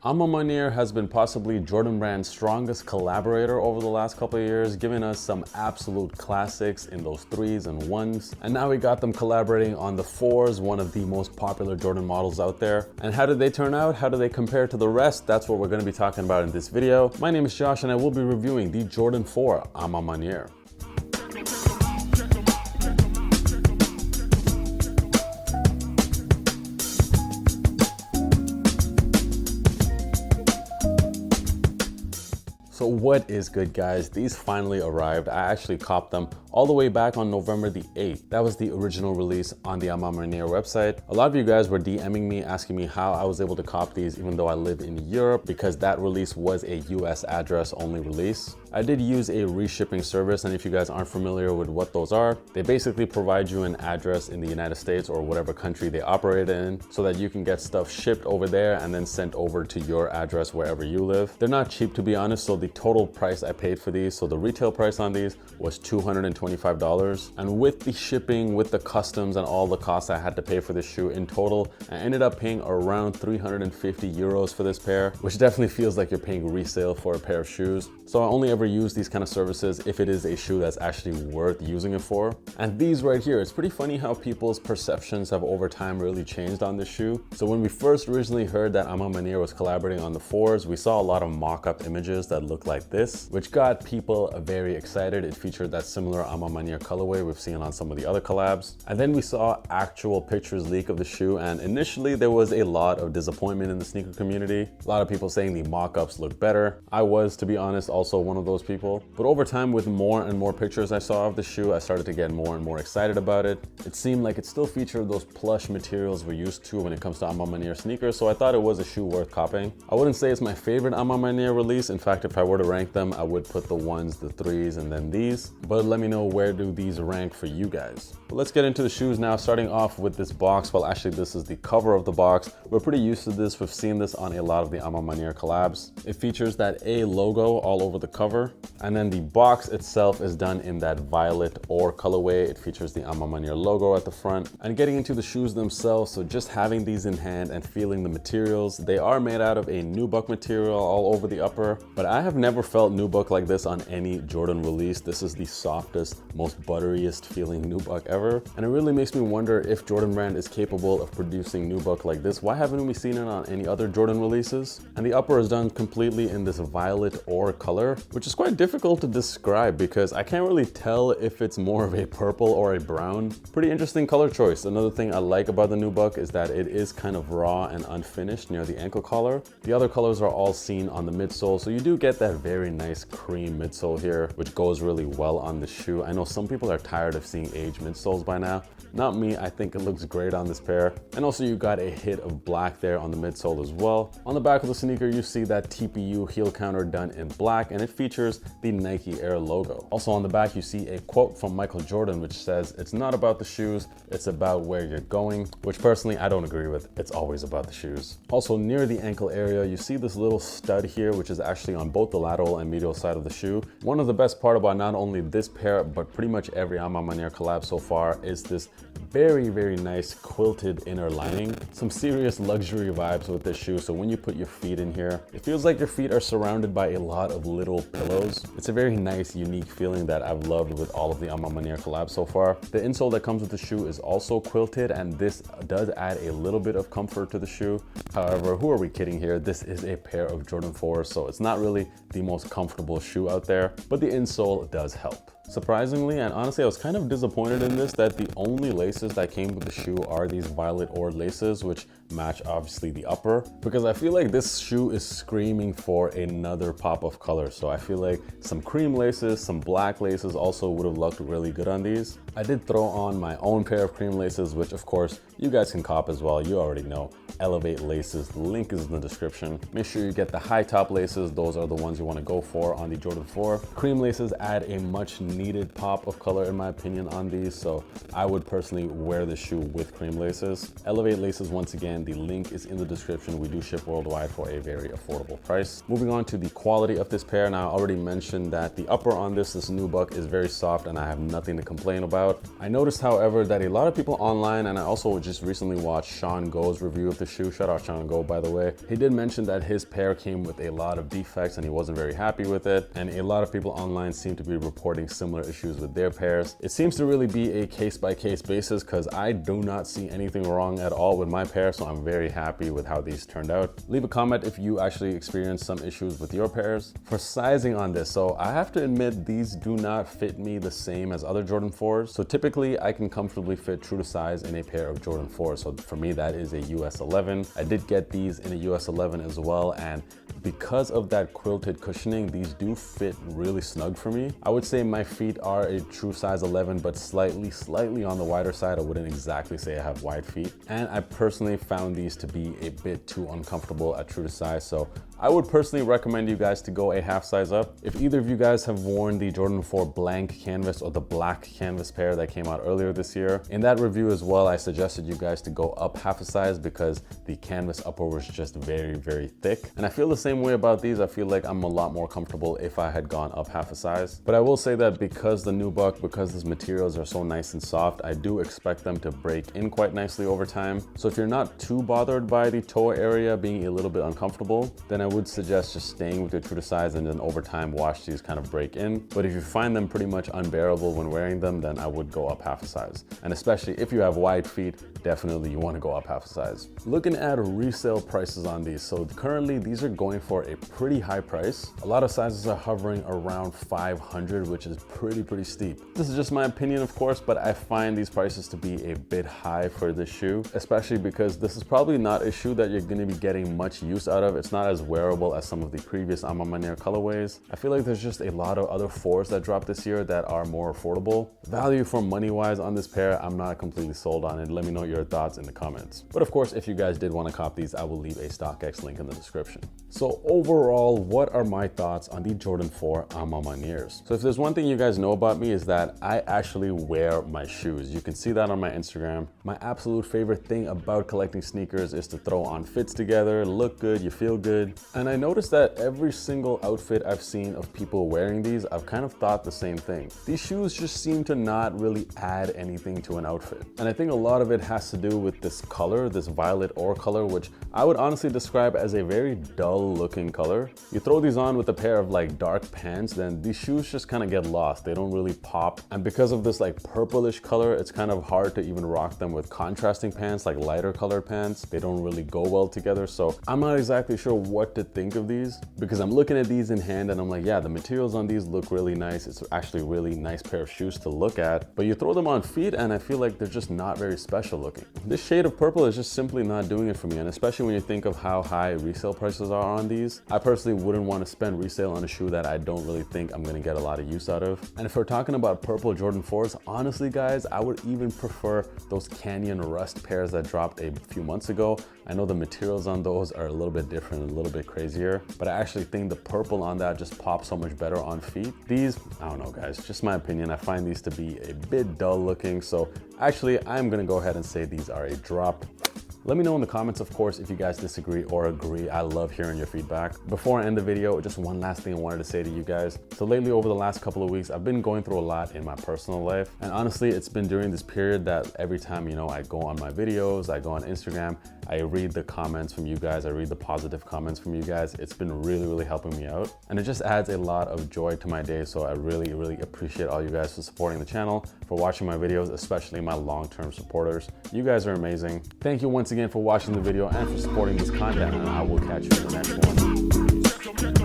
A Ma Maniere has been possibly Jordan Brand's strongest collaborator over the last couple of years, giving us some absolute classics in those 3s and 1s. And now we got them collaborating on the 4s, one of the most popular Jordan models out there. And how did they turn out? How do they compare to the rest? That's what we're going to be talking about in this video. My name is Josh and I will be reviewing the Jordan 4 A Ma Maniere. So what is good, guys? These finally arrived. I actually copped them all the way back on November the 8th. That was the original release on the A Ma Maniere website. A lot of you guys were DMing me asking me how I was able to cop these even though I live in Europe, because that release was a US address only release. I did use a reshipping service, and if you guys aren't familiar with what those are, they basically provide you an address in the United States or whatever country they operate in so that you can get stuff shipped over there and then sent over to your address wherever you live. They're not cheap, to be honest, so the total price I paid for these, so the retail price on these was $225. And with the shipping, with the customs and all the costs I had to pay for this shoe in total, I ended up paying around 350 euros for this pair, which definitely feels like you're paying resale for a pair of shoes. So I only ever use these kind of services if it is a shoe that's actually worth using it for. And these right here, it's pretty funny how people's perceptions have over time really changed on this shoe. So when we first originally heard that A Ma Maniere was collaborating on the 4s, we saw a lot of mock-up images that looked like this, which got people very excited. It featured that similar A Ma Maniere colorway we've seen on some of the other collabs. And then we saw actual pictures leak of the shoe, and initially there was a lot of disappointment in the sneaker community. A lot of people saying the mock-ups look better. I was, to be honest, also one of those people. But over time, with more and more pictures I saw of the shoe, I started to get more and more excited about it. It seemed like it still featured those plush materials we're used to when it comes to A Ma Maniere sneakers, so I thought it was a shoe worth copying. I wouldn't say it's my favorite A Ma Maniere release. In fact, if I were to rank them, I would put the 1s, the 3s, and then these. But let me know, where do these rank for you guys? But let's get into the shoes now, starting off with this box. Well, actually, this is the cover of the box. We're pretty used to this. We've seen this on a lot of the A Ma Maniere collabs. It features that A logo all over the cover, and then the box itself is done in that violet ore colorway. It features the A Ma Maniere logo at the front. And getting into the shoes themselves, so just having these in hand and feeling the materials, they are made out of a nubuck material all over the upper, but I have never felt nubuck like this on any Jordan release. This is the softest, most butteriest feeling nubuck ever, and it really makes me wonder if Jordan Brand is capable of producing nubuck like this. Why haven't we seen it on any other Jordan releases? And the upper is done completely in this violet ore color, which is quite difficult to describe because I can't really tell if it's more of a purple or a brown. Pretty interesting color choice. Another thing I like about the nubuck is that it is kind of raw and unfinished near the ankle collar. The other colors are all seen on the midsole, so you do get that very nice cream midsole here, which goes really well on the shoe. I know some people are tired of seeing aged midsoles by now. Not me, I think it looks great on this pair. And also you got a hit of black there on the midsole as well. On the back of the sneaker, you see that TPU heel counter done in black, and it features the Nike Air logo. Also on the back, you see a quote from Michael Jordan, which says, "It's not about the shoes, it's about where you're going," which personally I don't agree with. It's always about the shoes. Also near the ankle area, you see this little stud here, which is actually on both the lateral and medial side of the shoe. One of the best part about not only this pair, but pretty much every A Ma Maniere collab so far is this very nice quilted inner lining. Some serious luxury vibes with this shoe. So when you put your feet in here, it feels like your feet are surrounded by a lot of little pillows. It's a very nice, unique feeling that I've loved with all of the A Ma Maniere collabs so far. The insole that comes with the shoe is also quilted, and this does add a little bit of comfort to the shoe. However, who are we kidding here? This is a pair of Jordan 4s, so it's not really the most comfortable shoe out there, but the insole does help. Surprisingly, and honestly, I was kind of disappointed in this, that the only laces that came with the shoe are these violet ore laces, which match obviously the upper, because I feel like this shoe is screaming for another pop of color. So I feel like some cream laces, some black laces also would have looked really good on these. I did throw on my own pair of cream laces, which of course you guys can cop as well. You already know. Elevate laces, the link is in the description. Make sure you get the high top laces. Those are the ones you want to go for on the Jordan 4. Cream laces add a much needed needed pop of color in my opinion on these, so I would personally wear this shoe with cream laces. Elevate laces, once again, the link is in the description. We do ship worldwide for a very affordable price. Moving on to the quality of this pair. Now, I already mentioned that the upper on this nubuck is very soft and I have nothing to complain about. I noticed, however, that a lot of people online, and I also just recently watched Sean Go's review of the shoe. Shout out Sean Go, by the way. He did mention that his pair came with a lot of defects and he wasn't very happy with it. And a lot of people online seem to be reporting similar issues with their pairs. It seems to really be a case-by-case basis because I do not see anything wrong at all with my pair, so I'm very happy with how these turned out. Leave a comment if you actually experienced some issues with your pairs. For sizing on this, so I have to admit these do not fit me the same as other Jordan 4s. So typically I can comfortably fit true to size in a pair of Jordan 4s. So for me, that is a US 11. I did get these in a US 11 as well, and because of that quilted cushioning, these do fit really snug for me. I would say my feet are a true size 11, but slightly on the wider side. I wouldn't exactly say I have wide feet. And I personally found these to be a bit too uncomfortable at true to size. So I would personally recommend you guys to go a half size up. If either of you guys have worn the Jordan 4 blank canvas or the black canvas pair that came out earlier this year, in that review as well, I suggested you guys to go up half a size because the canvas upper was just very thick. And I feel the same way about these. I feel like I'm a lot more comfortable if I had gone up half a size. But I will say that because the nubuck, because these materials are so nice and soft, I do expect them to break in quite nicely over time. So if you're not too bothered by the toe area being a little bit uncomfortable, then I would suggest just staying with your true to size and then over time watch these kind of break in. But if you find them pretty much unbearable when wearing them, then I would go up half a size. And especially if you have wide feet, definitely you want to go up half a size. Looking at resale prices on these, so currently these are going for a pretty high price. A lot of sizes are hovering around 500, which is pretty steep. This is just my opinion, of course, but I find these prices to be a bit high for this shoe, especially because this is probably not a shoe that you're going to be getting much use out of. It's not as wearable as some of the previous A Ma Maniere colorways. I feel like there's just a lot of other 4s that dropped this year that are more affordable. Value for money wise on this pair, I'm not completely sold on it. Let me know your thoughts in the comments. But of course, if you guys did want to cop these, I will leave a StockX link in the description. So overall, what are my thoughts on the Jordan 4 A Ma Manieres? So if there's one thing you guys know about me is that I actually wear my shoes. You can see that on my Instagram. My absolute favorite thing about collecting sneakers is to throw on fits together, look good, you feel good. And I noticed that every single outfit I've seen of people wearing these, I've kind of thought the same thing. These shoes just seem to not really add anything to an outfit. And I think a lot of it has to do with this color, this violet ore color, which I would honestly describe as a very dull looking color. You throw these on with a pair of like dark pants, then these shoes just kind of get lost. They don't really pop. And because of this like purplish color, it's kind of hard to even rock them with contrasting pants, like lighter colored pants. They don't really go well together. So I'm not exactly sure what to think of these because I'm looking at these in hand and I'm like, yeah, the materials on these look really nice. It's actually a really nice pair of shoes to look at, but you throw them on feet and I feel like they're just not very special looking. This shade of purple is just simply not doing it for me. And especially when you think of how high resale prices are on these, I personally wouldn't want to spend resale on a shoe that I don't really think I'm going to get a lot of use out of. And if we're talking about purple Jordan 4s, honestly guys, I would even prefer those Canyon Rust pairs that dropped a few months ago. I know the materials on those are a little bit different, a little bit crazier, but I actually think the purple on that just pops so much better on feet. These, I don't know guys, just my opinion. I find these to be a bit dull looking. So actually, I'm gonna go ahead and say these are a drop. Let me know in the comments, of course, if you guys disagree or agree. I love hearing your feedback. Before I end the video, just one last thing I wanted to say to you guys. So lately, over the last couple of weeks, I've been going through a lot in my personal life. And honestly, it's been during this period that every time, I go on my videos, I go on Instagram, I read the comments from you guys, I read the positive comments from you guys. It's been really helping me out. And it just adds a lot of joy to my day. So I really appreciate all you guys for supporting the channel, for watching my videos, especially my long-term supporters. You guys are amazing. Thank you once again for watching the video and for supporting this content, and I will catch you in the next one.